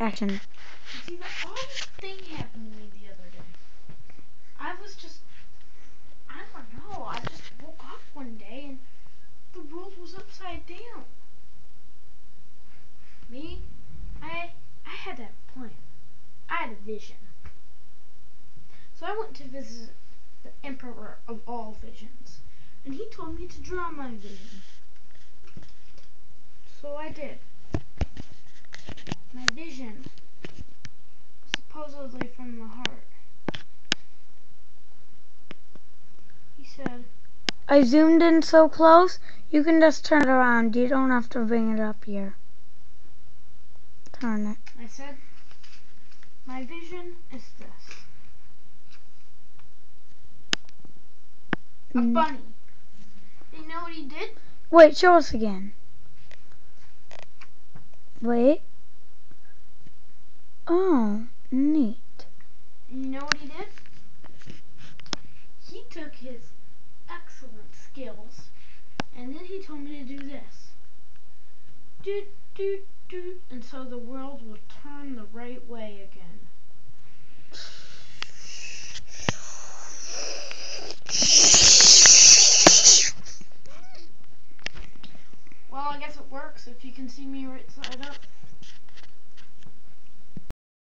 Action. See, the oddest thing happened to me the other day. I don't know, I just woke up one day and the world was upside down. I had that plan. I had a vision. So I went to visit the Emperor of all visions, and he told me to draw my vision. So I did. My vision, supposedly from the heart. He said, I zoomed in so close, you can just turn it around. You don't have to bring it up here. Turn it. I said, my vision is this. A bunny. Do you know what he did? Wait, show us again. Wait. Oh, neat. And you know what he did? He took his excellent skills, and then he told me to do this. Doot, doot, doot, and so the world will turn the right way again. Well, I guess it works if you can see me right side up.